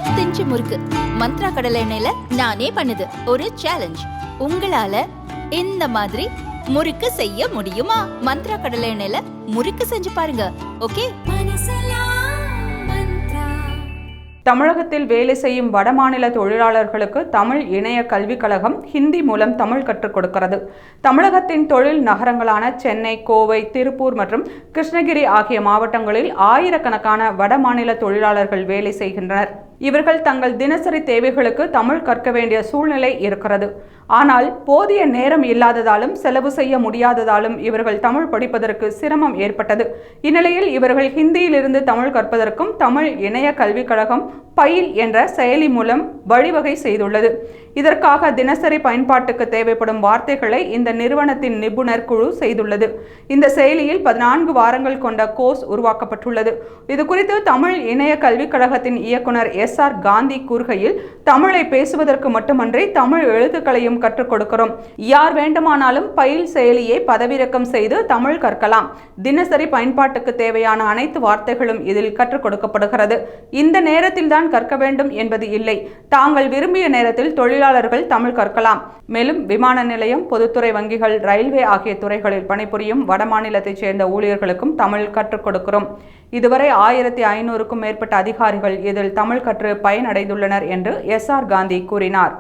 இருபத்தஞ்சு முறுக்கு மந்த்ரா கடலை எண்ணெயில நானே பண்ணுது ஒரு சேலஞ்ச். உங்களால இந்த மாதிரி முறுக்கு செய்ய முடியுமா? மந்த்ரா கடலை எண்ணெயில முறுக்கு செஞ்சு பாருங்க. ஓகே. தமிழகத்தில் வேலை செய்யும் வடமாநில தொழிலாளர்களுக்கு தமிழ் இணைய கல்விக் கழகம் ஹிந்தி மூலம் தமிழ் கற்றுக் கொடுக்கிறது. தமிழகத்தின் தொழில் நகரங்களான சென்னை, கோவை, திருப்பூர் மற்றும் கிருஷ்ணகிரி ஆகிய மாவட்டங்களில் ஆயிரக்கணக்கான வடமாநில தொழிலாளர்கள் வேலை செய்கின்றனர். இவர்கள் தங்கள் தினசரி தேவைகளுக்கு தமிழ் கற்க வேண்டிய சூழ்நிலை இருக்கிறது. ஆனால் போதிய நேரம் இல்லாததாலும் செலவு செய்ய முடியாததாலும் இவர்கள் தமிழ் படிப்பதற்கு சிரமம் ஏற்பட்டது. இந்நிலையில் இவர்கள் ஹிந்தியிலிருந்து தமிழ் கற்பதற்கும் தமிழ் இணைய கல்விக் கழகம் பயில் என்ற செயலி மூலம் வழிவகை செய்துள்ளது. இதற்காக தினசரி பயன்பாட்டுக்கு தேவைப்படும் வார்த்தைகளை இந்த நிறுவனத்தின் நிபுணர் குழு செய்துள்ளது. இந்த செயலியில் 14 வாரங்கள் கொண்ட கோர்ஸ் உருவாக்கப்பட்டுள்ளது. இது குறித்து தமிழ் இணைய கல்விக் கழகத்தின் இயக்குனர் SR காந்தி கூறுகையில், தமிழை பேசுவதற்கு மட்டுமன்றி தமிழ் எழுத்துக்களையும் கற்றுக் கொடுக்கிறோம். யார் வேண்டுமானாலும் பயில் செயலியை பதிவிறக்கம் செய்து தமிழ் கற்கலாம். தினசரி பயன்பாட்டுக்கு தேவையான அனைத்து வார்த்தைகளும் இதில் கற்றுக் கொடுக்கப்படுகிறது. இந்த நேரத்தில் தான் கற்க வேண்டும் என்பது இல்லை. தாங்கள் விரும்பிய நேரத்தில் தொழிலாளர்கள் தமிழ் கற்கலாம். மேலும் விமான நிலையம், பொதுத்துறை வங்கிகள், ரயில்வே ஆகிய துறைகளில் பணிபுரியும் வடமாநிலத்தைச் சேர்ந்த ஊழியர்களுக்கும் தமிழ் கற்றுக் கொடுக்கிறோம். இதுவரை 1500க்கும் மேற்பட்ட அதிகாரிகள் இதில் தமிழ் கற்று பயனடைந்துள்ளனர் என்று SR காந்தி கூறினார்.